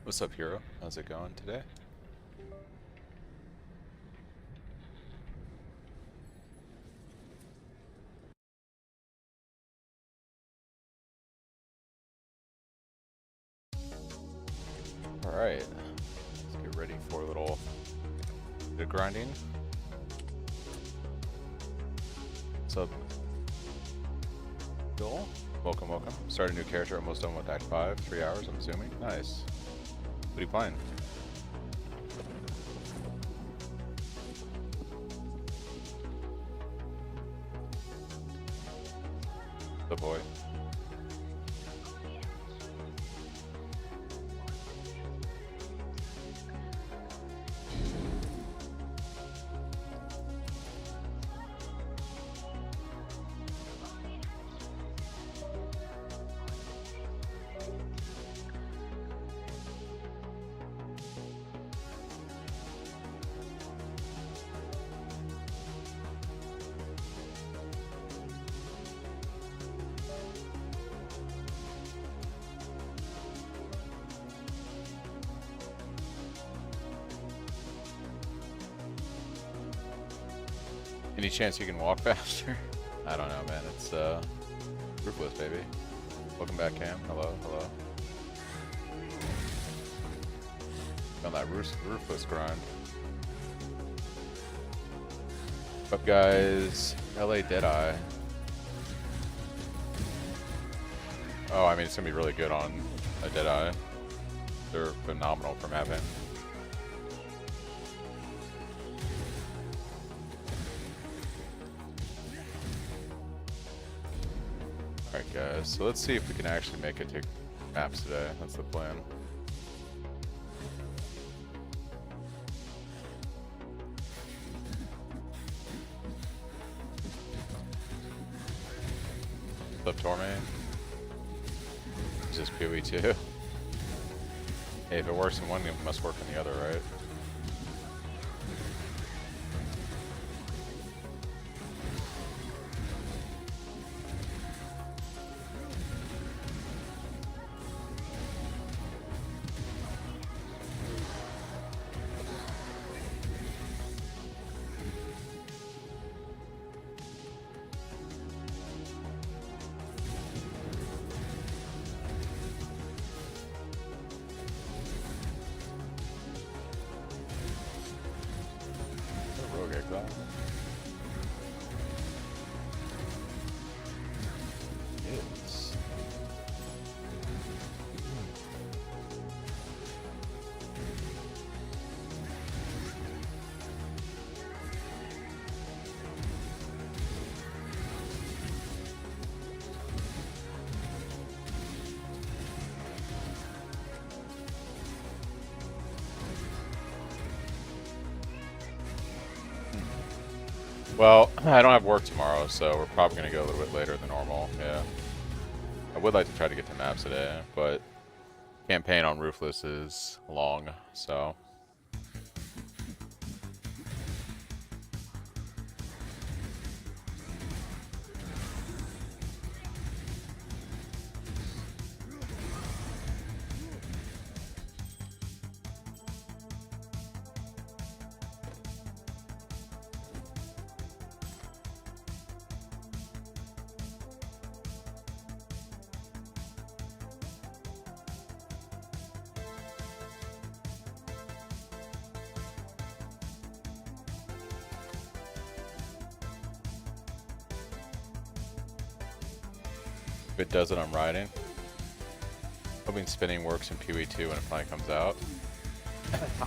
What's up, Hero? How's it going today? Alright, let's get ready for a little bit of grinding. What's up, Bill? Welcome, welcome. Start a new character, almost done with Act 5, 3 hours, I'm assuming. Nice. What are you playing? The boy. Any chance you can walk faster? I don't know, man. It's Ruthless, baby. Welcome back, Cam. Hello, hello. On that Ruthless grind. What's up, guys? LA Deadeye. Oh, I mean, it's gonna be really good on a Deadeye. They're phenomenal for mapping. Alright guys, so let's see if we can actually make it to maps today. That's the plan. What's up, Tormain? Is this PoE too? Hey, if it works in one, it must work in the other, right? Yes. Well, I don't have work tomorrow, so we're probably going to go a little bit later than normal, yeah. I would like to try to get to maps today, but campaign on Ruthless is long, so... If it does it, I'm riding. Hoping spinning works in PoE 2 when it finally comes out.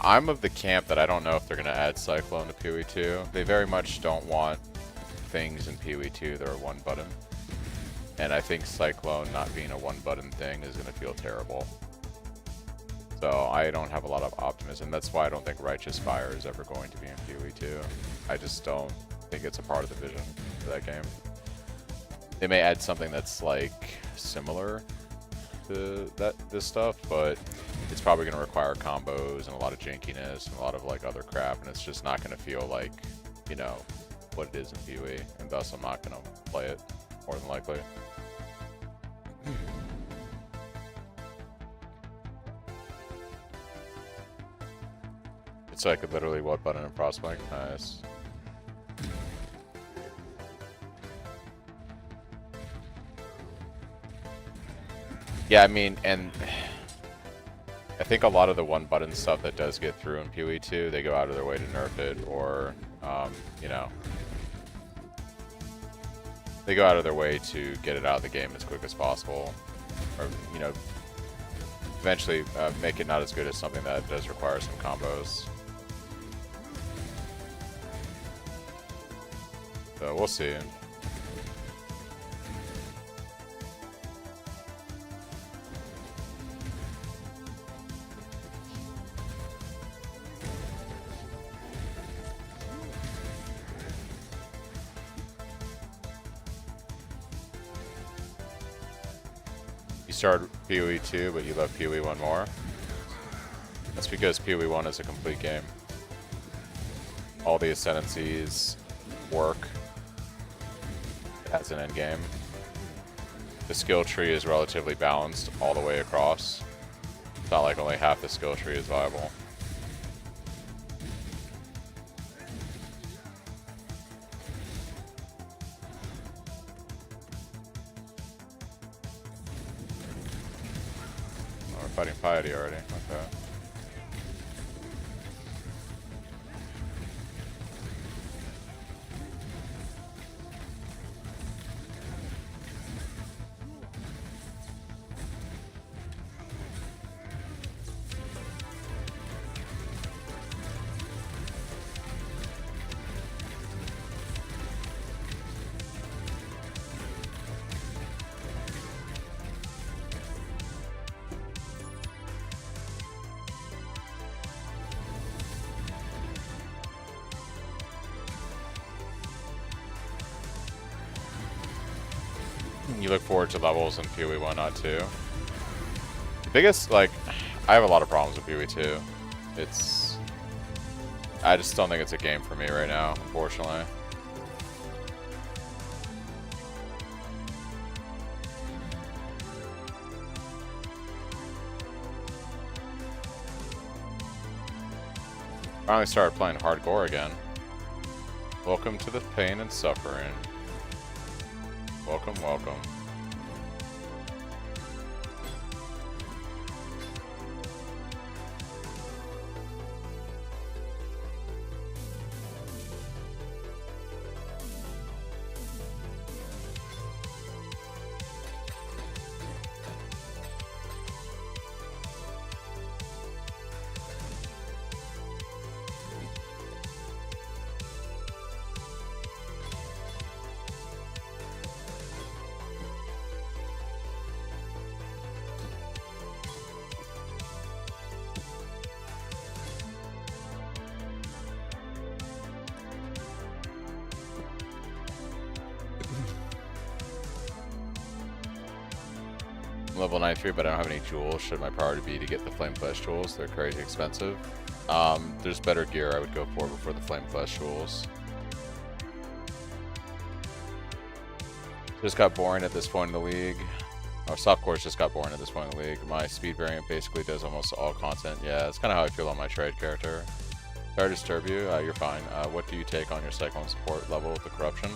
I'm of the camp that I don't know if they're going to add Cyclone to PoE 2. They very much don't want things in PoE 2 that are one button. And I think Cyclone not being a one button thing is going to feel terrible. So I don't have a lot of optimism. That's why I don't think Righteous Fire is ever going to be in PoE 2. I just don't think it's a part of the vision for that game. They may add something that's like similar to this stuff, but it's probably going to require combos and a lot of jankiness and a lot of like other crap, and it's just not going to feel like, you know, what it is in PoE, and thus I'm not going to play it more than likely. so I could literally what button and prospect. Nice. Yeah, I mean, and I think a lot of the one button stuff that does get through in PoE 2, they go out of their way to nerf it, or, you know, they go out of their way to get it out of the game as quick as possible, or, you know, eventually make it not as good as something that does require some combos. So we'll see. You started PoE 2, but you love PoE 1 more. That's because PoE 1 is a complete game. All the ascendancies work as an end game. The skill tree is relatively balanced all the way across. It's not like only half the skill tree is viable. Oh, we're fighting piety already. Okay. You look forward to levels in PoE 1, not 2. The biggest, like, I have a lot of problems with PoE 2. I just don't think it's a game for me right now, unfortunately. Finally started playing hardcore again. Welcome to the pain and suffering. Welcome, welcome. Level 93, but I don't have any jewels. Should my priority be to get the Flame Flesh jewels? They're crazy expensive. There's better gear I would go for before the Flame Flesh jewels. Just got boring at this point in the league. Our softcores just got boring at this point in the league. My speed variant basically does almost all content. Yeah, it's kind of how I feel on my trade character. Sorry to disturb you. You're fine. What do you take on your Cyclone support level with the corruption?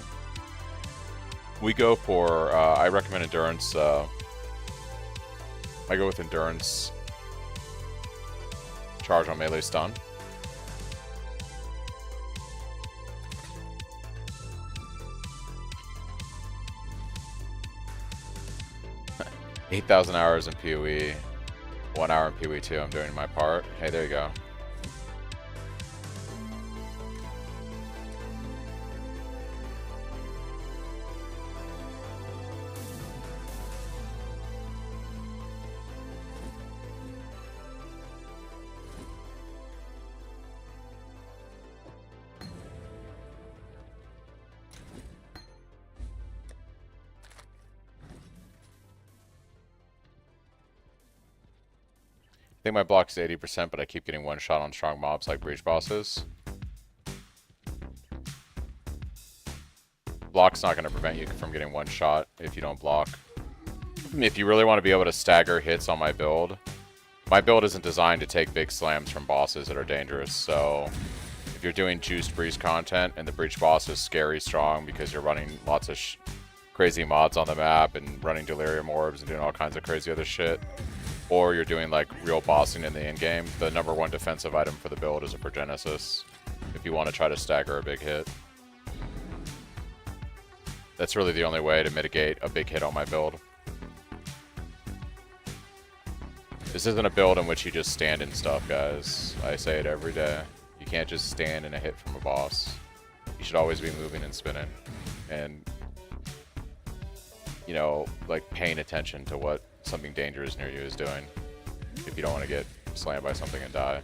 We go for, I recommend endurance. I go with endurance, charge on melee stun. $8,000 hours in PoE, 1 hour in PoE 2. I'm doing my part. Hey, there you go. I think my block is 80%, but I keep getting one shot on strong mobs like breach bosses. Block's not going to prevent you from getting one shot if you don't block. If you really want to be able to stagger hits on my build, my build isn't designed to take big slams from bosses that are dangerous, so if you're doing juiced breach content and the breach boss is scary strong because you're running lots of crazy mods on the map and running delirium orbs and doing all kinds of crazy other shit, or you're doing like real bossing in the end game, the #1 defensive item for the build is a Progenesis if you want to try to stagger a big hit. That's really the only way to mitigate a big hit on my build. This isn't a build in which you just stand in stuff, guys. I say it every day. You can't just stand in a hit from a boss. You should always be moving and spinning. And, you know, like paying attention to what something dangerous near you is doing. If you don't want to get slammed by something and die.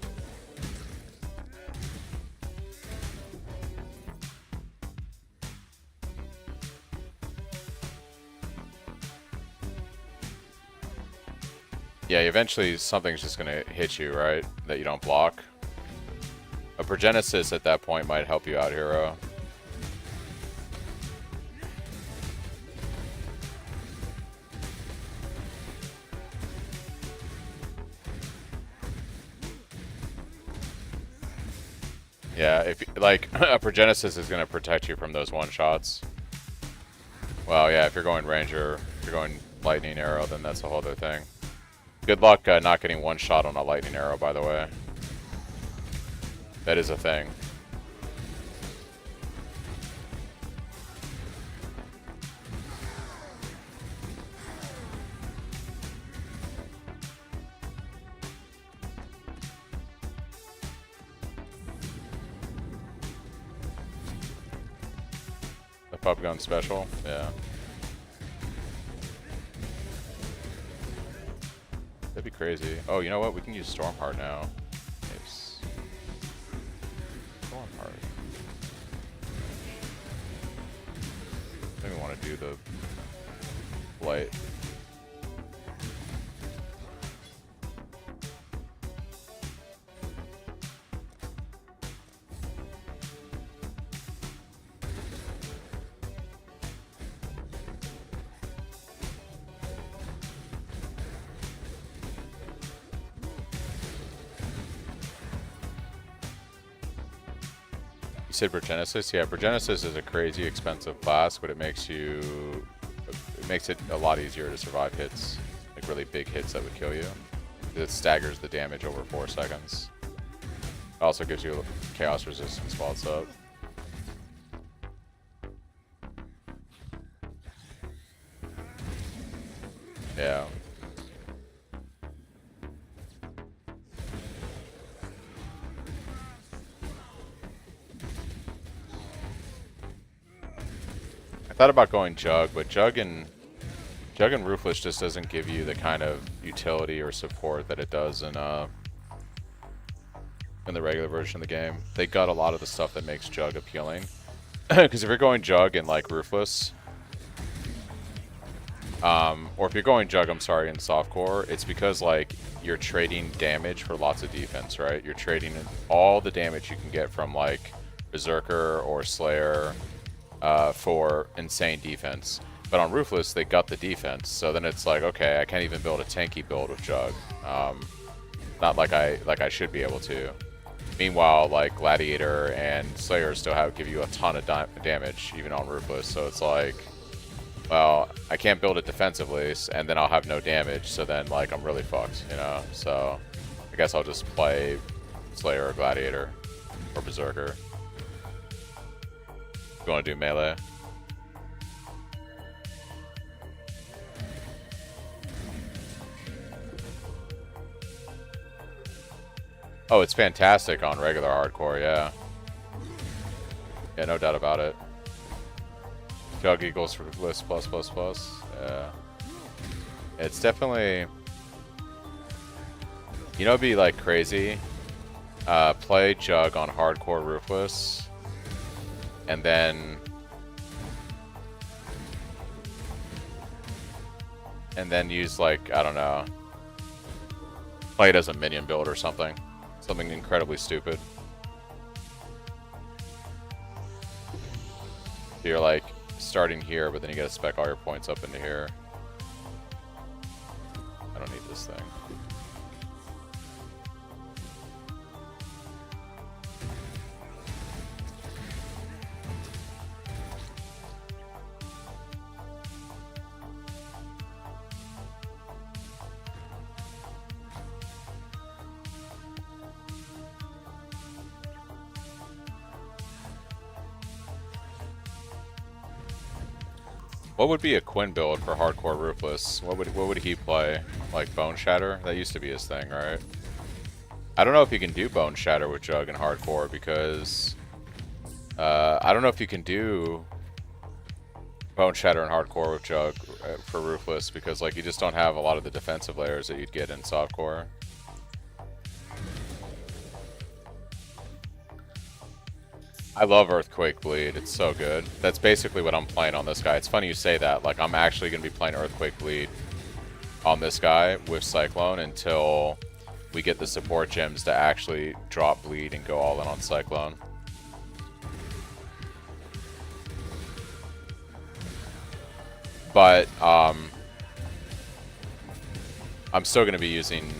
Yeah, eventually something's just gonna hit you, right? That you don't block. A Progenesis at that point might help you out, hero. Yeah, if like a Progenesis is gonna protect you from those one-shots. Well, yeah, if you're going Ranger, if you're going Lightning Arrow, then that's a whole other thing. Good luck not getting one shot on a Lightning Arrow, by the way. That is a thing. The pub gun special, yeah. That'd be crazy. Oh, you know what? We can use Stormheart now. Yes. Stormheart. I think we want to do the Blight. You said Progenesis? Yeah, Progenesis is a crazy expensive class, but it makes it a lot easier to survive hits, like really big hits that would kill you. It staggers the damage over 4 seconds. It also gives you chaos resistance while it's up. Yeah. I thought about going Jug, but Jug and Ruthless just doesn't give you the kind of utility or support that it does in the regular version of the game. They got a lot of the stuff that makes Jug appealing. Because if you're going Jug and like Ruthless, or if you're going Jug, I'm sorry, in softcore, it's because like you're trading damage for lots of defense, right? You're trading all the damage you can get from like Berserker or Slayer for insane defense. But on Ruthless, they got the defense, so then it's like, okay, I can't even build a tanky build with Jug. Not like I should be able to. Meanwhile, like Gladiator and Slayer still give you a ton of damage, even on Ruthless. So it's like, well, I can't build it defensively, and then I'll have no damage. So then, like, I'm really fucked, you know. So I guess I'll just play Slayer or Gladiator or Berserker. You want to do melee? Oh, it's fantastic on regular hardcore, yeah. Yeah, no doubt about it. Jug equals Ruthless +++. Yeah. It's definitely... You know, it'd be like crazy. Play Jug on hardcore Ruthless. And then use, like, I don't know, play it as a minion build or something. Something incredibly stupid. So you're like starting here, but then you gotta spec all your points up into here. I don't need this thing. What would be a Quinn build for hardcore Ruthless? What would he play? Like Bone Shatter? That used to be his thing, right? I don't know if you can do Bone Shatter with Jug in hardcore because I don't know if you can do Bone Shatter in hardcore with Jug for Ruthless because like you just don't have a lot of the defensive layers that you'd get in softcore. I love Earthquake Bleed. It's so good. That's basically what I'm playing on this guy. It's funny you say that. Like, I'm actually going to be playing Earthquake Bleed on this guy with Cyclone until we get the support gems to actually drop Bleed and go all in on Cyclone. But, I'm still going to be using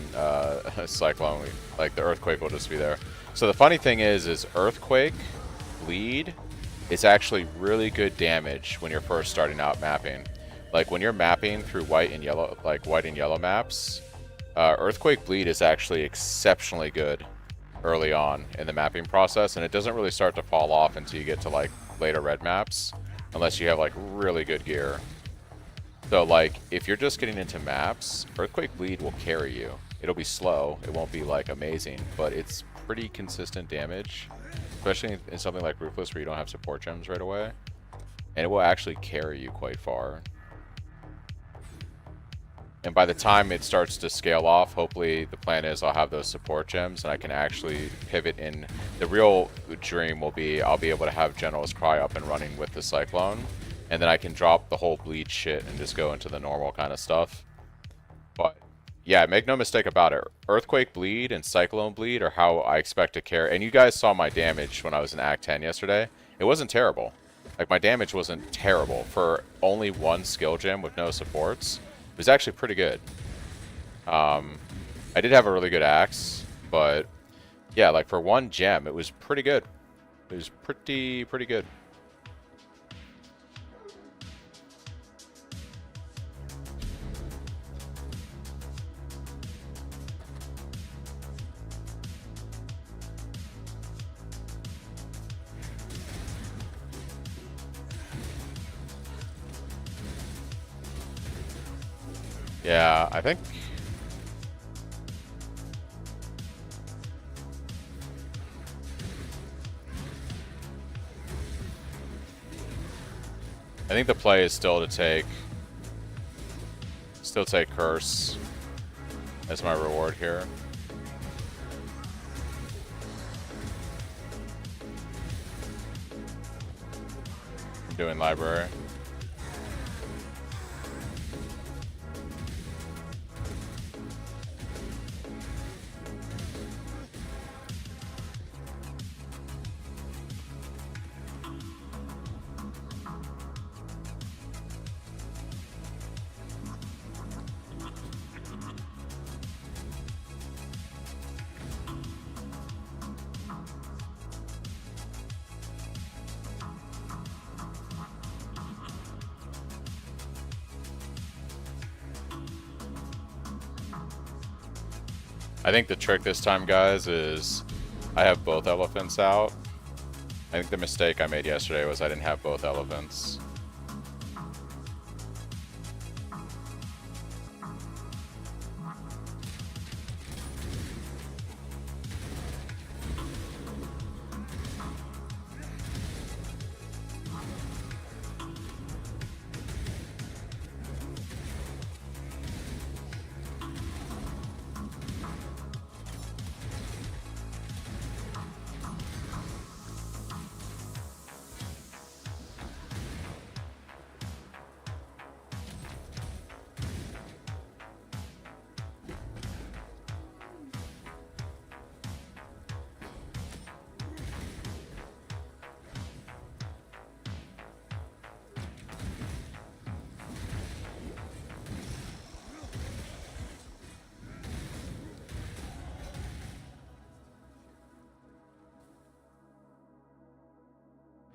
Cyclone. Like, the Earthquake will just be there. So the funny thing is Earthquake Bleed is actually really good damage when you're first starting out mapping. Like when you're mapping through white and yellow, like white and yellow maps, Earthquake Bleed is actually exceptionally good early on in the mapping process, and it doesn't really start to fall off until you get to like later red maps, unless you have like really good gear. So like if you're just getting into maps, Earthquake Bleed will carry you. It'll be slow, it won't be like amazing, but it's pretty consistent damage. Especially in something like Ruthless where you don't have support gems right away. And it will actually carry you quite far. And by the time it starts to scale off, hopefully the plan is I'll have those support gems and I can actually pivot in. The real dream will be I'll be able to have General's Cry up and running with the Cyclone. And then I can drop the whole bleed shit and just go into the normal kind of stuff. But yeah, make no mistake about it. Earthquake Bleed and Cyclone Bleed are how I expect to carry. And you guys saw my damage when I was in Act 10 yesterday. It wasn't terrible. Like, my damage wasn't terrible. For only one skill gem with no supports, it was actually pretty good. I did have a really good axe, but yeah, like, for one gem, it was pretty good. It was pretty good. Yeah, I think the play is still take Curse as my reward here. I'm doing library. I think the trick this time, guys, is I have both elephants out. I think the mistake I made yesterday was I didn't have both elephants.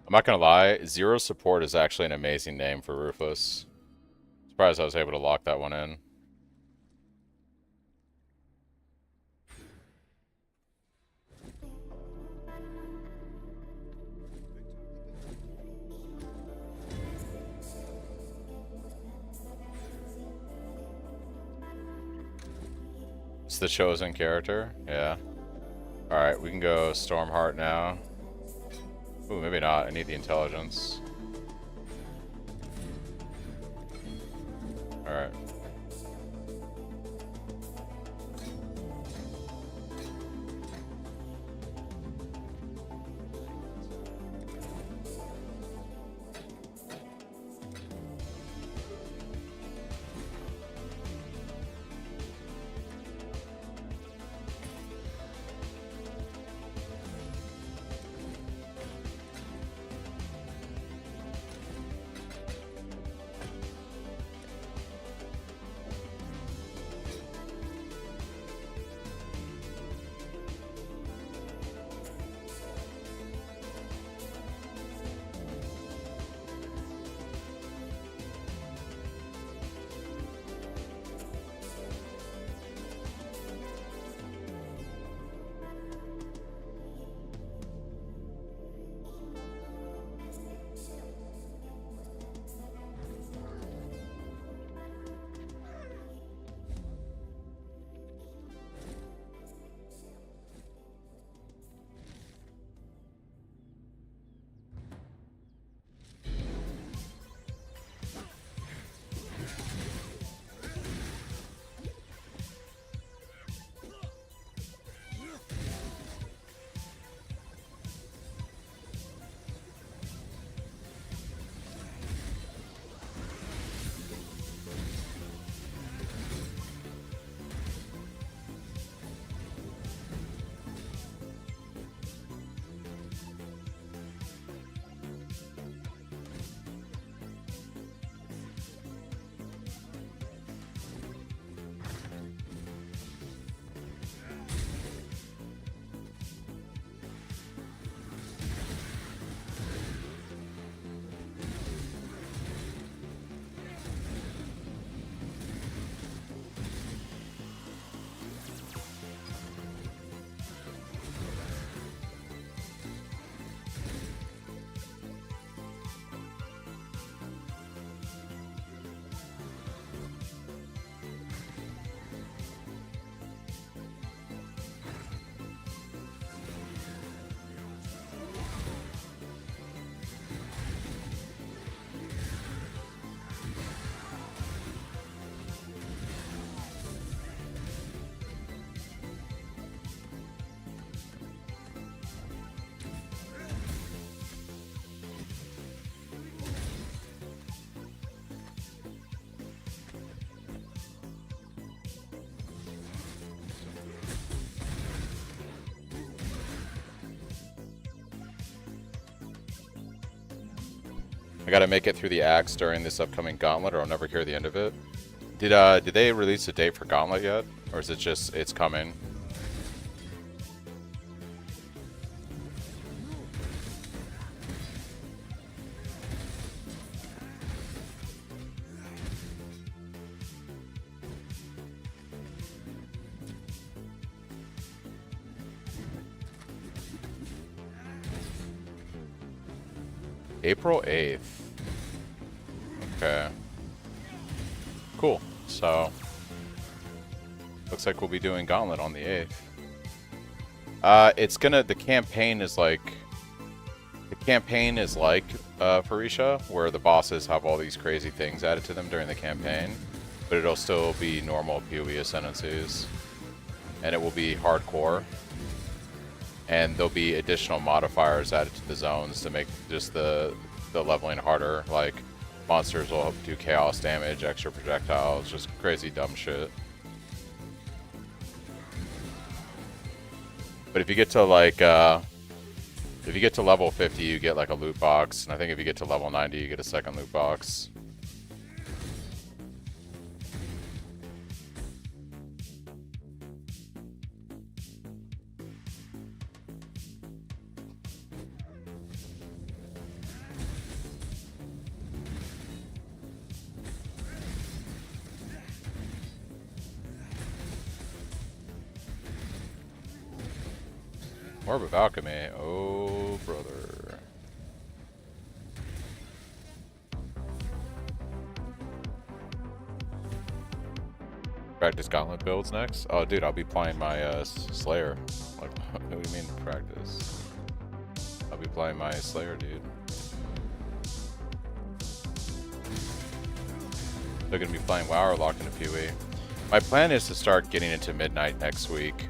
I'm not gonna lie, Zero Support is actually an amazing name for Ruthless. Surprised I was able to lock that one in. the chosen character? Yeah. Alright, we can go Stormheart now. Ooh, maybe not. I need the intelligence. Alright. I gotta make it through the axe during this upcoming gauntlet or I'll never hear the end of it. Did they release a date for gauntlet yet? Or is it just, it's coming? April 8th. Okay. Cool. So, looks like we'll be doing Gauntlet on the 8th. It's gonna, the campaign is like Farisha, where the bosses have all these crazy things added to them during the campaign, but it'll still be normal PoE ascendancies. And it will be hardcore. And there'll be additional modifiers added to the zones to make just the leveling harder. Like, monsters will do chaos damage, extra projectiles, just crazy dumb shit. But if you get to like, if you get to level 50, you get like a loot box. And I think if you get to level 90, you get a second loot box. Orb of Alchemy, oh brother. Practice gauntlet builds next? Oh, dude, I'll be playing my Slayer. Like, what do you mean practice? I'll be playing my Slayer, dude. They're gonna be playing WoW or locked into PoE. My plan is to start getting into Midnight next week.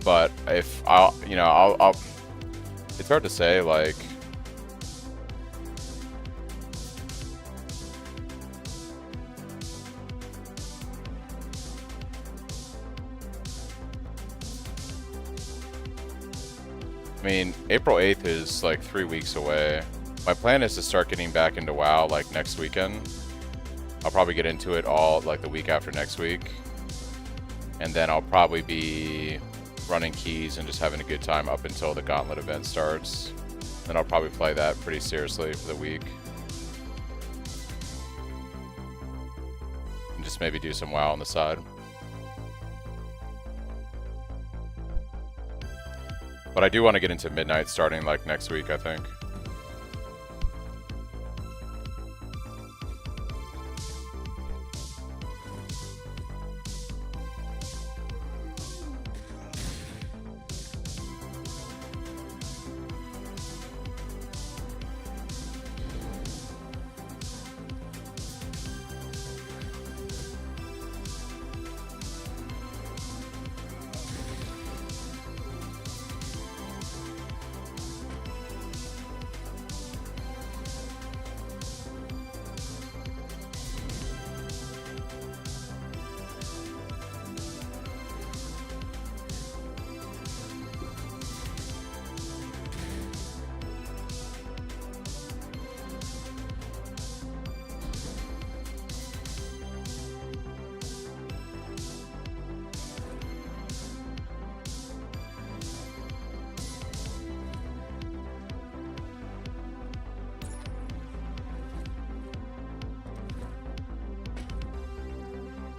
But if I'll, you know, I'll. It's hard to say, like. I mean, April 8th is like 3 weeks away. My plan is to start getting back into WoW like next weekend. I'll probably get into it all like the week after next week. And then I'll probably be running keys and just having a good time up until the Gauntlet event starts. Then I'll probably play that pretty seriously for the week. And just maybe do some WoW on the side. But I do want to get into Midnight starting like next week, I think.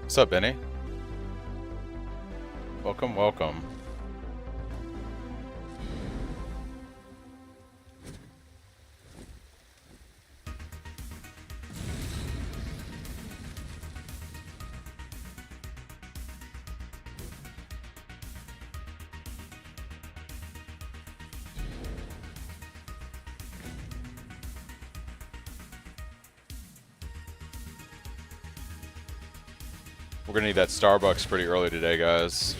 What's up, Benny? Welcome, welcome. We're gonna need that Starbucks pretty early today, guys.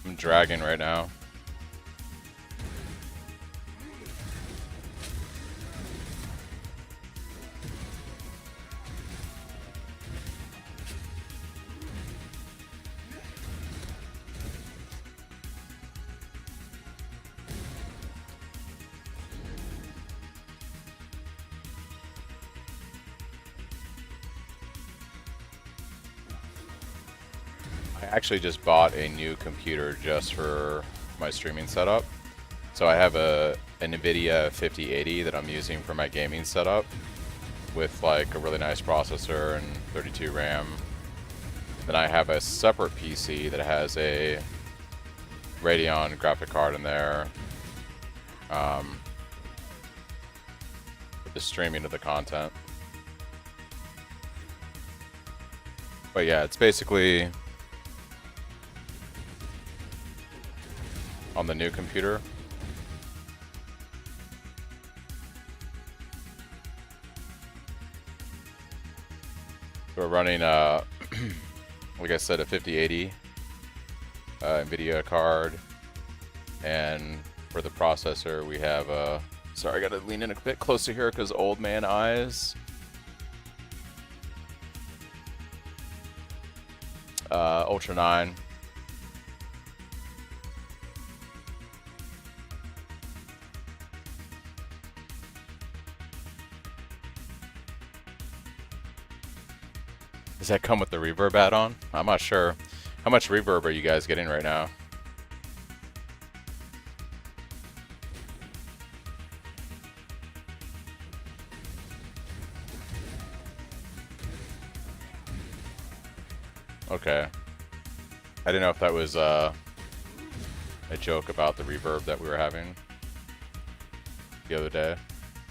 I'm dragging right now. I actually just bought a new computer just for my streaming setup. So I have an NVIDIA 5080 that I'm using for my gaming setup with like a really nice processor and 32 RAM. Then I have a separate PC that has a Radeon graphic card in there for the streaming of the content. But yeah, it's basically on the new computer. We're running, like I said, a 5080 NVIDIA card, and for the processor we have sorry, I gotta lean in a bit closer here because old man eyes. Ultra 9. Does that come with the reverb add-on? I'm not sure. How much reverb are you guys getting right now? Okay. I didn't know if that was a joke about the reverb that we were having the other day.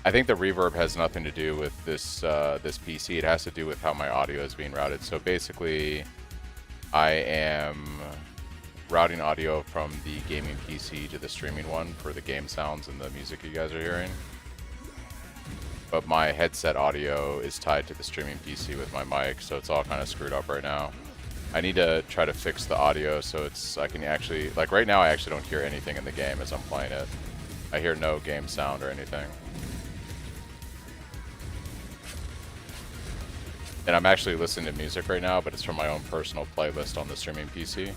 I think the reverb has nothing to do with this this PC. It has to do with how my audio is being routed. So basically, I am routing audio from the gaming PC to the streaming one for the game sounds and the music you guys are hearing. But my headset audio is tied to the streaming PC with my mic, so it's all kind of screwed up right now. I need to try to fix the audio so I can actually, like right now I actually don't hear anything in the game as I'm playing it. I hear no game sound or anything. And I'm actually listening to music right now, but it's from my own personal playlist on the streaming PC.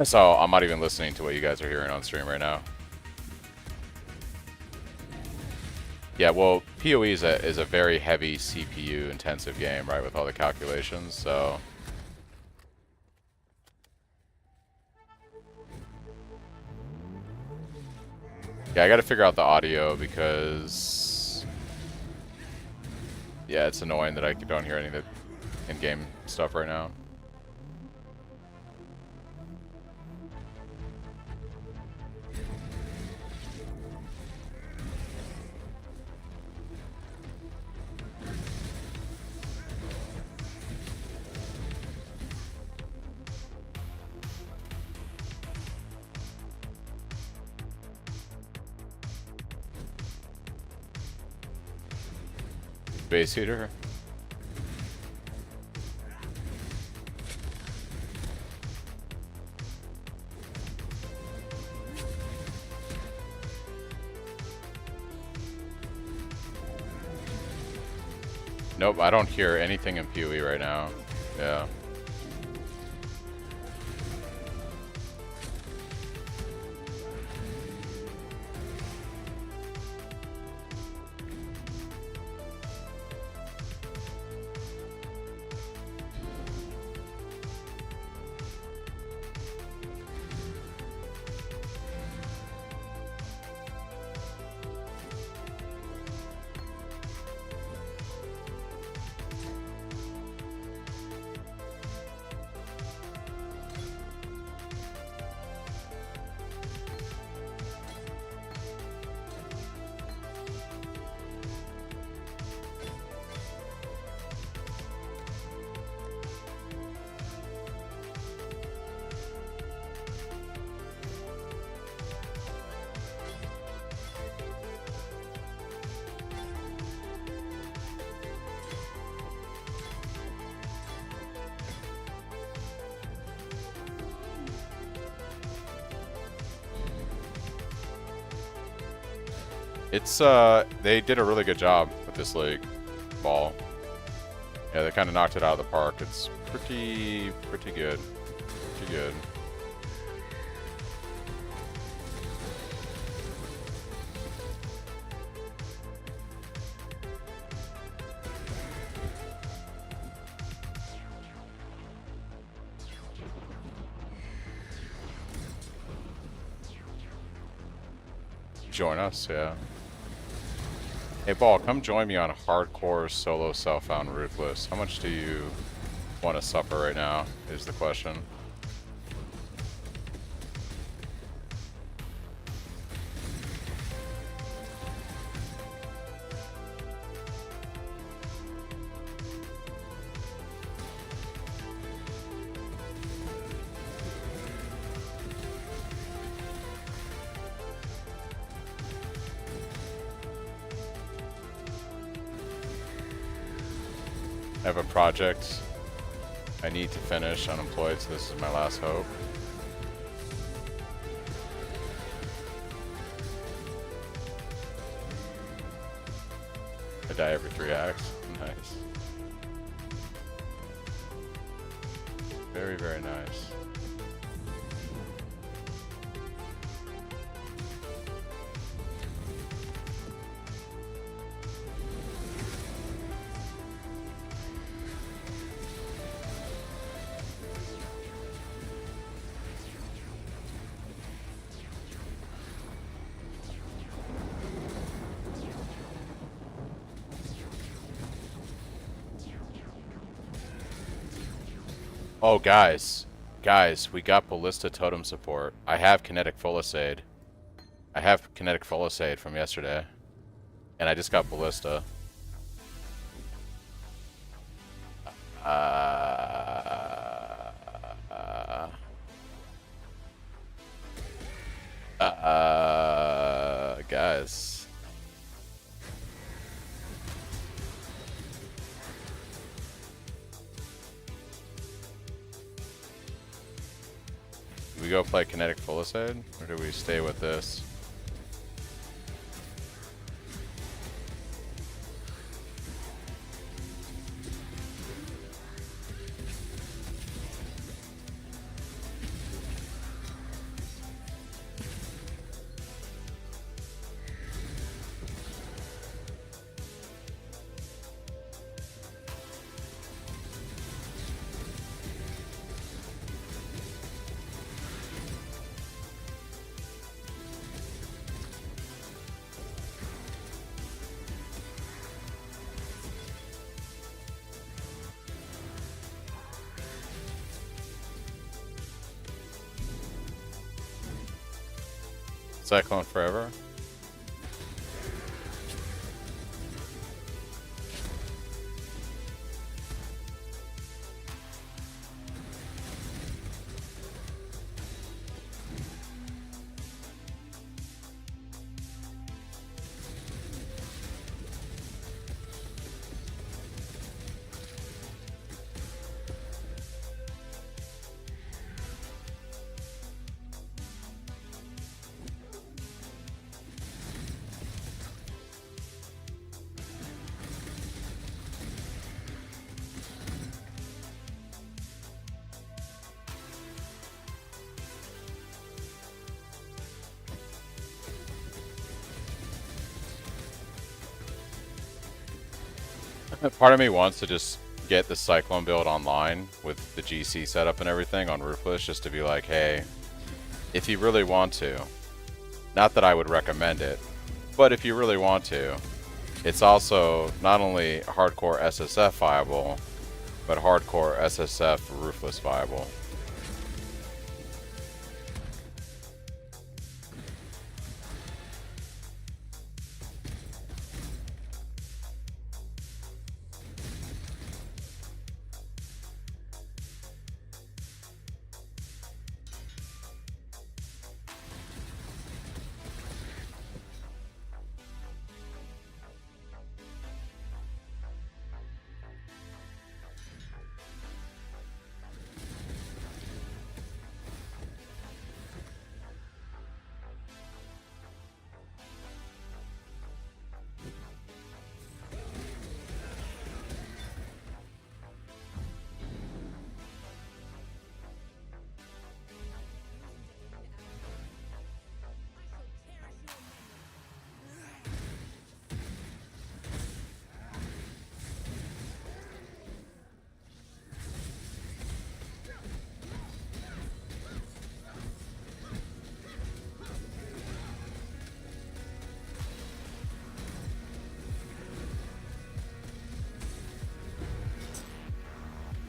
So I'm not even listening to what you guys are hearing on stream right now. Yeah, well, PoE is a very heavy CPU intensive game, right, with all the calculations, so... Yeah, I gotta figure out the audio because... Yeah, it's annoying that I don't hear any of the in-game stuff right now. Base heater. Nope, I don't hear anything in PoE right now. Yeah. It's, they did a really good job with this league ball. Yeah, they kind of knocked it out of the park. It's pretty good. Pretty good. Join us, yeah. Hey, Ball, come join me on hardcore solo self-found Ruthless. How much do you want to suffer right now, is the question. I have a project I need to finish unemployed, so this is my last hope. I die every 3 acts. Nice. Very, very nice. Oh, guys, we got Ballista Totem support. I have Kinetic Full Aid. I have Kinetic Full Aid from yesterday. And I just got Ballista. Guys. Do we go play Kinetic Fulisade, or do we stay with this? Cyclone forever. Part of me wants to just get the Cyclone build online with the GC setup and everything on Ruthless, just to be like, hey, if you really want to, not that I would recommend it, but if you really want to, it's also not only hardcore SSF viable, but hardcore SSF Ruthless viable.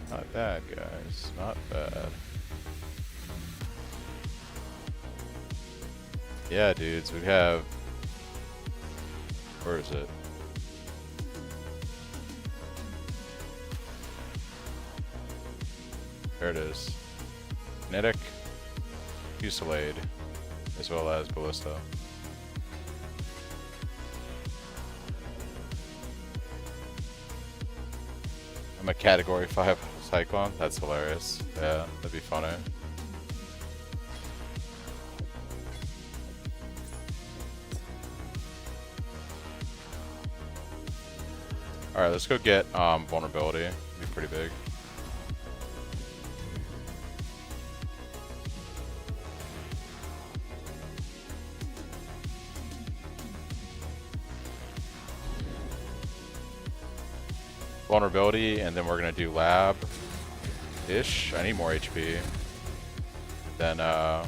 Not bad, guys. Not bad. Yeah, dudes, we have... Where is it? There it is. Kinetic, Fusillade, as well as Ballista. I'm a Category 5 Cyclone? That's hilarious. Yeah, that'd be funny. Alright, let's go get Vulnerability. It'd be pretty big. Vulnerability, and then we're gonna do lab-ish. I need more HP. Then, yeah.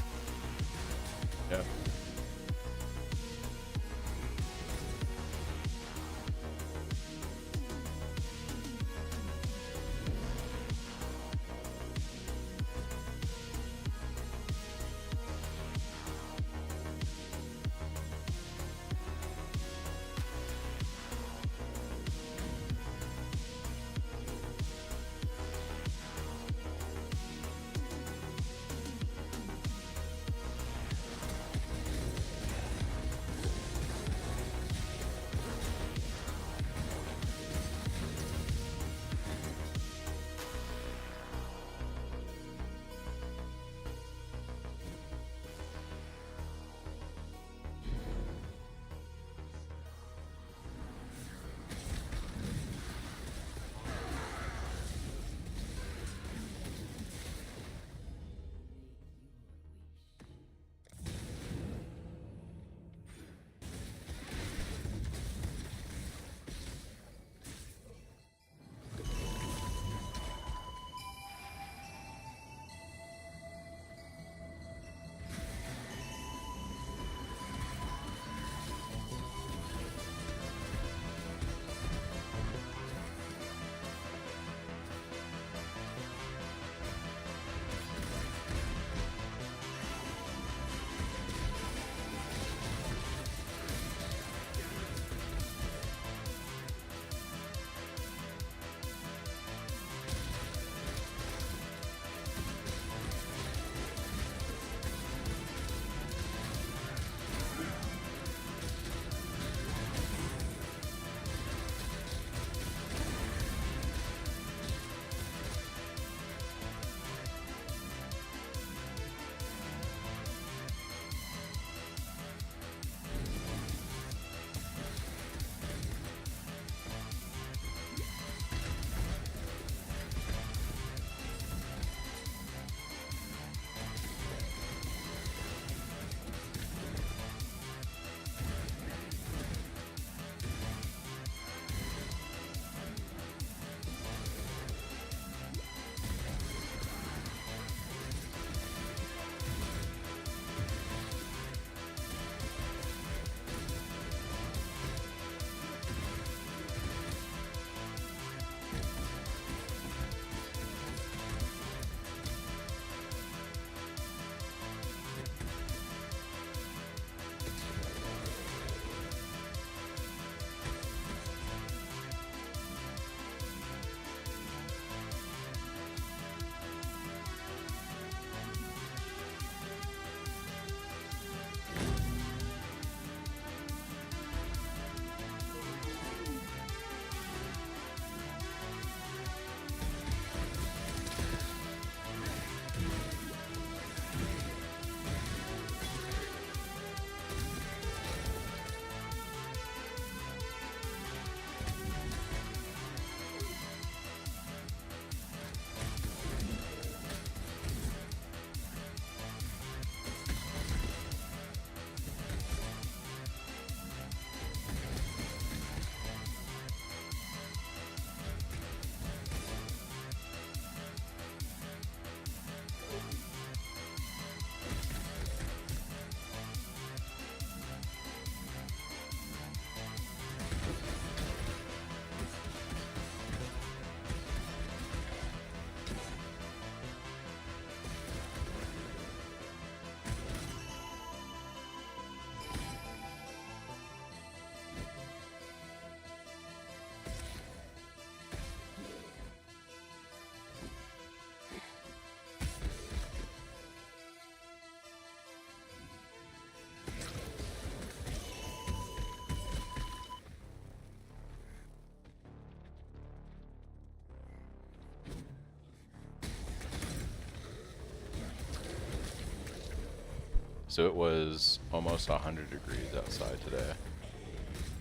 So it was almost 100 degrees outside today.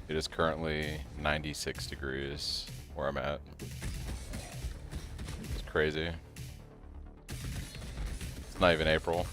It is currently 96 degrees where I'm at. It's crazy. It's not even April.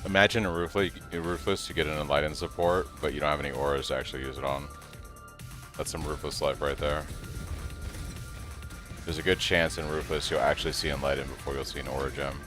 Imagine a Ruthless to get an Enlightened support, but you don't have any auras to actually use it on. That's some Ruthless life right there. There's a good chance in Ruthless you'll actually see Enlightened before you'll see an aura gem.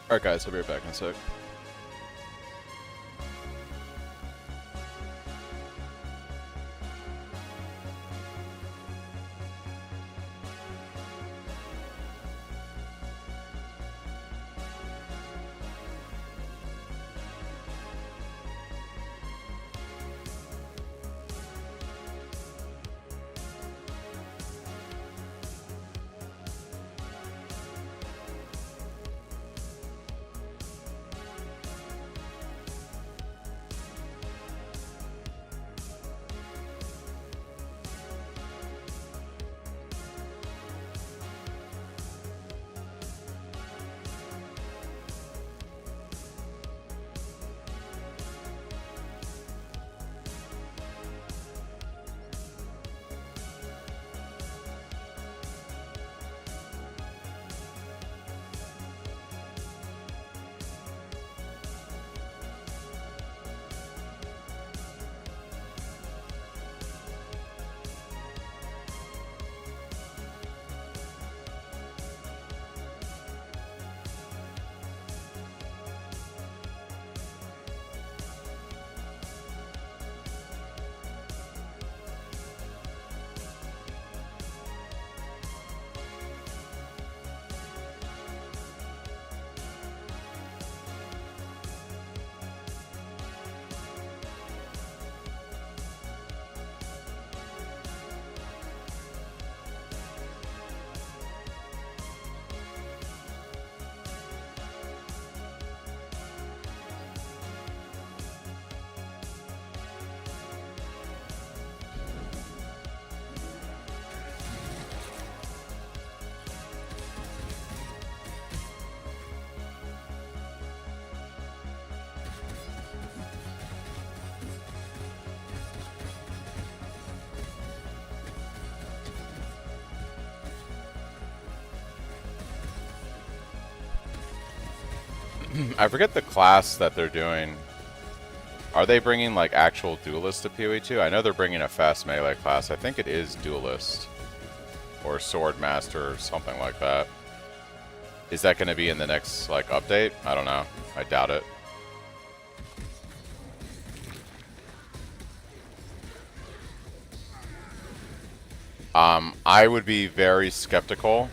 Alright guys, I'll be right back in a sec. I forget the class that they're doing. Are they bringing like actual duelist to PoE2? I know they're bringing a fast melee class. I think it is duelist or sword master or something like that. Is that going to be in the next like update? I don't know. I doubt it. I would be very skeptical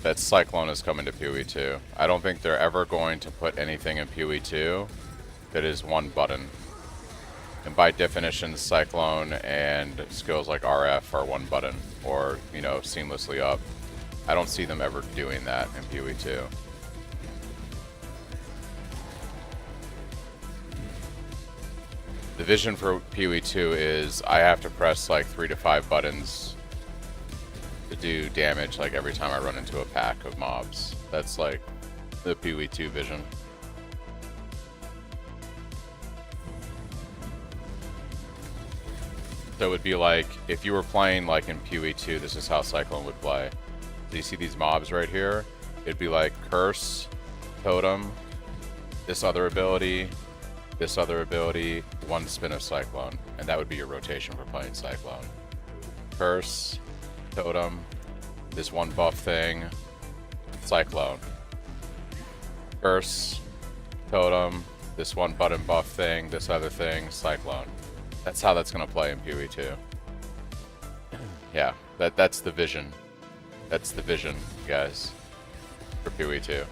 that Cyclone is coming to PoE2. I don't think they're ever going to put anything in PoE2 that is one button. And by definition, Cyclone and skills like RF are one button, or, you know, seamlessly up. I don't see them ever doing that in PoE2. The vision for PoE2 is I have to press like 3 to 5 buttons to do damage like every time I run into a pack of mobs. That's like the PoE2 vision. So it would be like if you were playing like in PoE2, this is how Cyclone would play. So you see these mobs right here? It'd be like Curse, Totem, this other ability, one spin of Cyclone, and that would be your rotation for playing Cyclone. Curse, Totem, this one buff thing, Cyclone. Curse, Totem, this one button buff thing, this other thing, Cyclone. That's how that's gonna play in PoE2. Yeah, that's the vision. That's the vision, guys, for PoE2.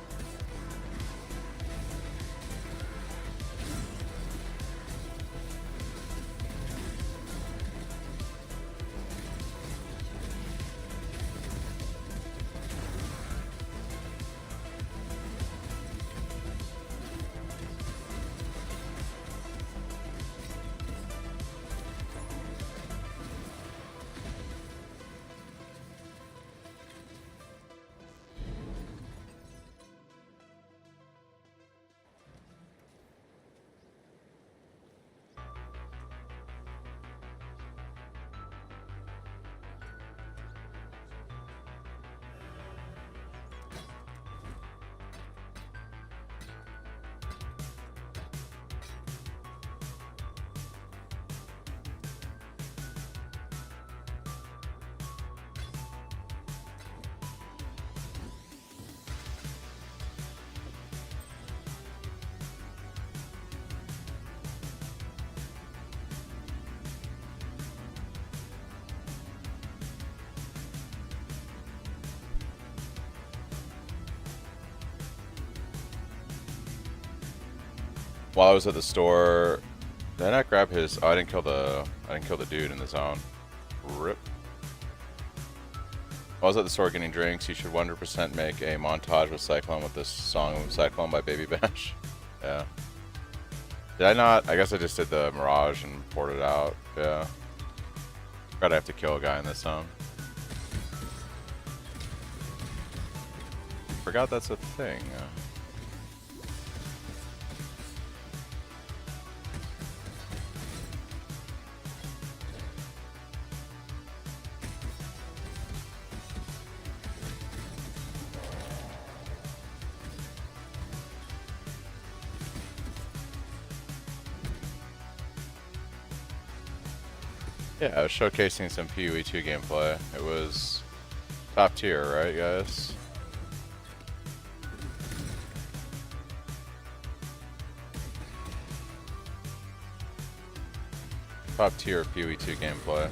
while I was at the store, did I not grab his? Oh, I didn't kill the dude in the zone. Rip. While I was at the store getting drinks, you should 100% make a montage with Cyclone with this song Cyclone by Baby Bash. Yeah. Did I not? I guess I just did the Mirage and poured it out. Yeah. Gotta have to kill a guy in this zone. Forgot that's a thing. Yeah, I was showcasing some PoE2 gameplay. It was top tier, right, guys? Top tier PoE2 gameplay.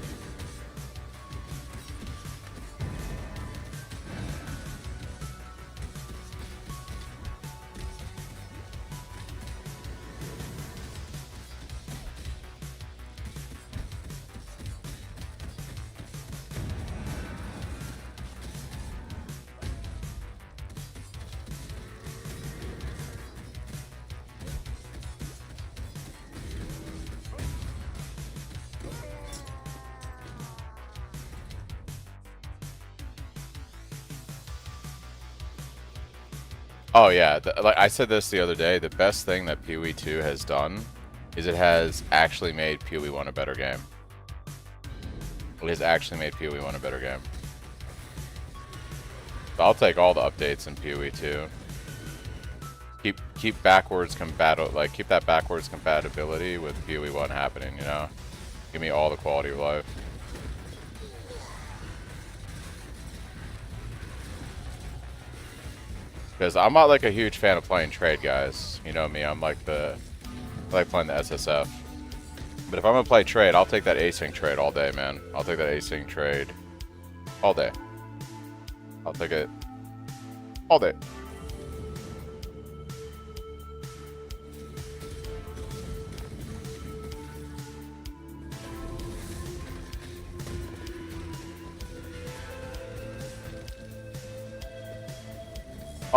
Oh yeah, like I said this the other day, the best thing that PoE2 has done is it has actually made PoE1 a better game. It has actually made PoE1 a better game. So I'll take all the updates in PoE2. Keep backwards keep that backwards compatibility with PoE1 happening, you know? Give me all the quality of life. Because I'm not like a huge fan of playing trade, guys. You know me, I like playing the SSF. But if I'm gonna play trade, I'll take that async trade all day, man. I'll take that async trade all day. I'll take it all day.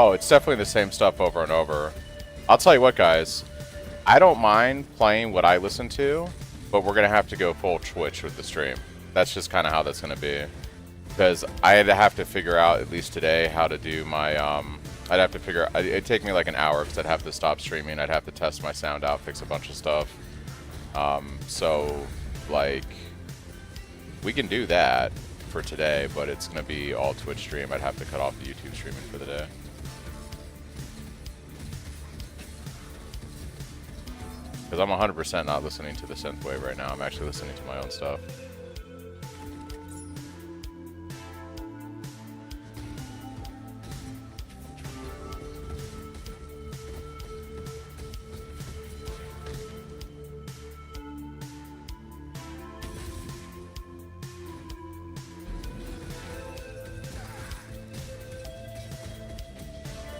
Oh, it's definitely the same stuff over and over. I'll tell you what, guys. I don't mind playing what I listen to, but we're going to have to go full Twitch with the stream. That's just kind of how that's going to be. Because I had to have to figure out, at least today, how to do my... I'd have to figure... It'd take me like an hour because I'd have to stop streaming. I'd have to test my sound out, fix a bunch of stuff. So, like... We can do that for today, but it's going to be all Twitch stream. I'd have to cut off the YouTube streaming for the day. Because I'm 100% not listening to the synthwave right now. I'm actually listening to my own stuff.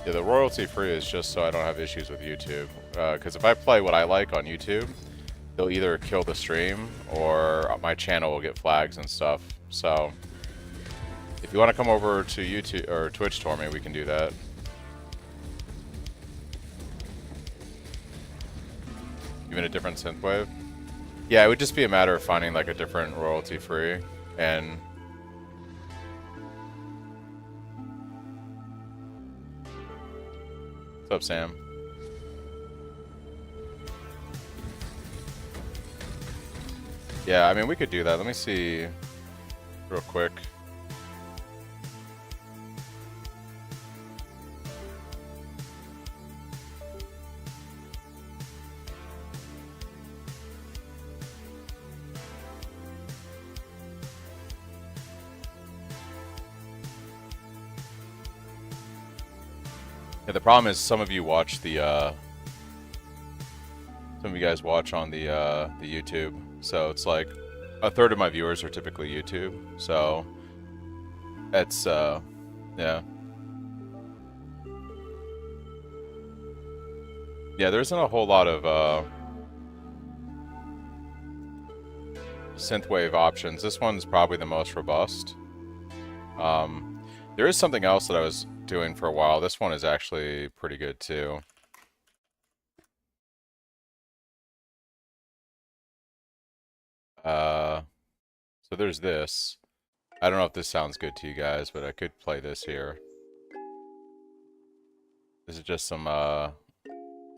Yeah, the royalty free is just so I don't have issues with YouTube. Because if I play what I like on YouTube, they'll either kill the stream or my channel will get flags and stuff. So if you want to come over to YouTube or Twitch for me, we can do that. Even a different synthwave? Yeah, it would just be a matter of finding like a different royalty free and what's up, Sam? Yeah, I mean, we could do that. Let me see real quick. Yeah, the problem is some of you watch the some of you guys watch on the YouTube, so it's like a third of my viewers are typically YouTube, so it's yeah. Yeah, there isn't a whole lot of synthwave options. This one's probably the most robust. There is something else that I was doing for a while. This one is actually pretty good too. So there's this. I don't know if this sounds good to you guys, but I could play this here. This is just some,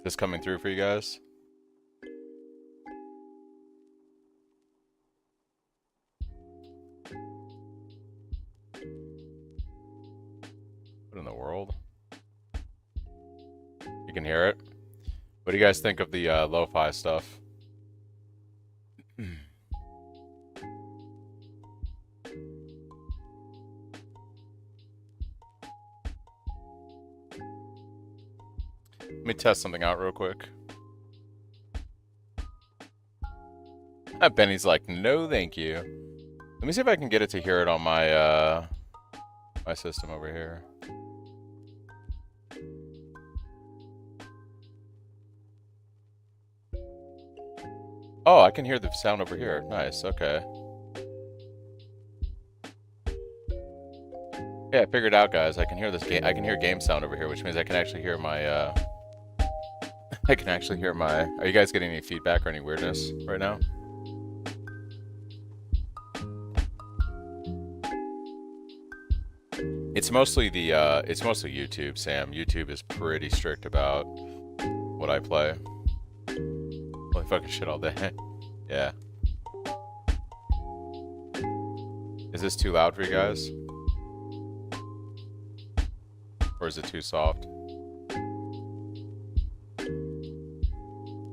this coming through for you guys? What in the world? You can hear it? What do you guys think of the lo-fi stuff? Let me test something out real quick. Benny's like, no thank you. Let me see if I can get it to hear it on my my system over here. Oh, I can hear the sound over here. Nice, okay. Yeah, I figured out, guys. I can hear this game. I can hear game sound over here, which means I can actually hear my I can actually hear my... Are you guys getting any feedback or any weirdness right now? It's mostly the, it's mostly YouTube, Sam. YouTube is pretty strict about what I play. Holy fucking shit all day. Yeah. Is this too loud for you guys? Or is it too soft?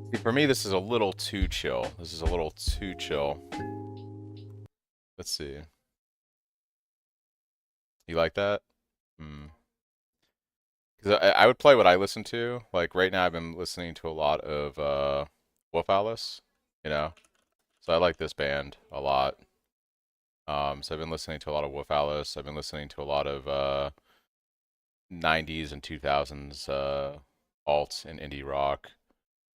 See, for me, this is a little too chill. This is a little too chill. Let's see. You like that? Hmm. Because I would play what I listen to. Like, right now I've been listening to a lot of, Wolf Alice, you know? So I like this band a lot. So I've been listening to a lot of Wolf Alice. I've been listening to a lot of, 90s and 2000s, alt and indie rock.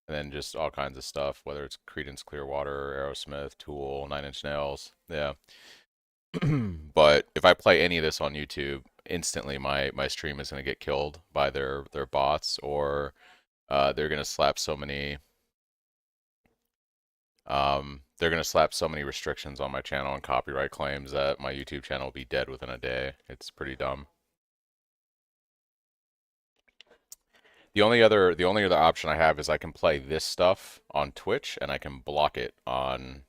And then just all kinds of stuff, whether it's Creedence Clearwater, Aerosmith, Tool, Nine Inch Nails. Yeah. But if I play any of this on YouTube, instantly my stream is going to get killed by their bots, or they're going to slap so many they're going to slap so many restrictions on my channel and copyright claims that my YouTube channel will be dead within a day. It's pretty dumb. The only other option I have is I can play this stuff on Twitch and I can block it on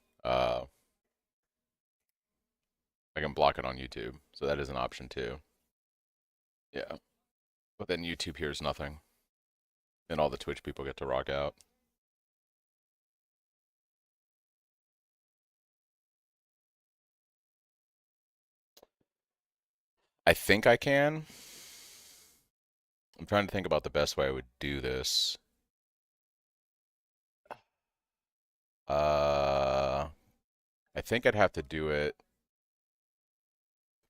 YouTube. So that is an option too. Yeah. But then YouTube hears nothing. And all the Twitch people get to rock out. I think I can. I'm trying to think about the best way I would do this. I think I'd have to do it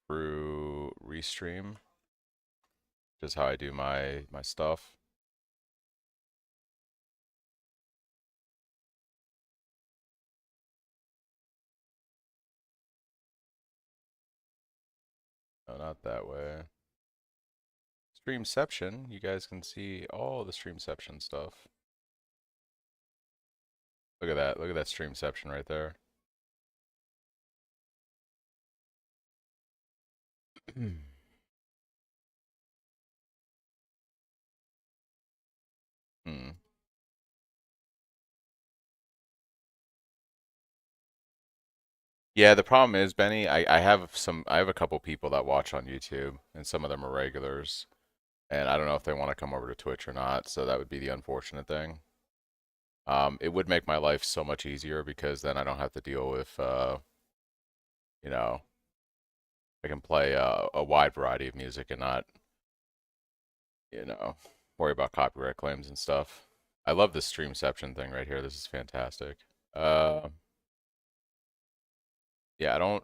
through Restream, which is how I do my stuff. No, not that way. Streamception, you guys can see all the Streamception stuff. Look at that. Look at that Streamception right there. Hmm. Yeah, the problem is, Benny, I have a couple people that watch on YouTube, and some of them are regulars, and I don't know if they want to come over to Twitch or not, so that would be the unfortunate thing. It would make my life so much easier because then I don't have to deal with, you know, I can play a wide variety of music and not, you know, worry about copyright claims and stuff. I love this Streamception thing right here. This is fantastic. Uh, yeah, I don't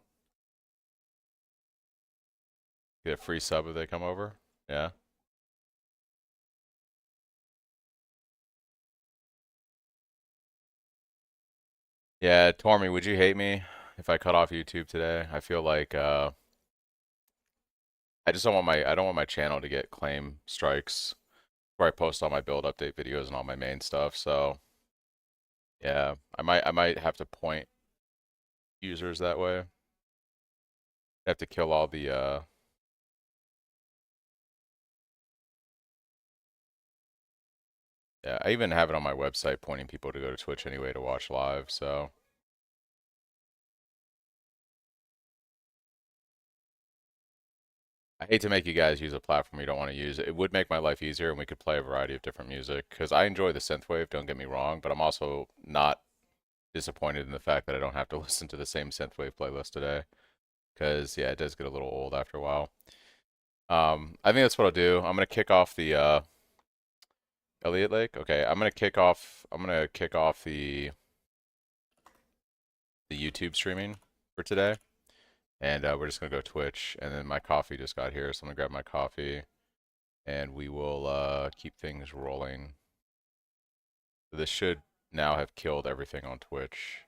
get a free sub if they come over. Yeah. Yeah, Tormy, would you hate me if I cut off YouTube today? I feel like I don't want my channel to get claim strikes where I post all my build update videos and all my main stuff. So yeah, I might have to point users that way. I have to kill all the yeah, I even have it on my website pointing people to go to Twitch anyway to watch live, so I hate to make you guys use a platform you don't want to use. It would make my life easier and we could play a variety of different music because I enjoy the synthwave, don't get me wrong, but I'm also not disappointed in the fact that I don't have to listen to the same synthwave playlist today because yeah, it does get a little old after a while. I think that's what I'll do. I'm gonna kick off the Elliott Lake. Okay, I'm gonna kick off the YouTube streaming for today, and we're just gonna go Twitch. And then my coffee just got here, so I'm gonna grab my coffee, and we will keep things rolling. This should now have killed everything on Twitch.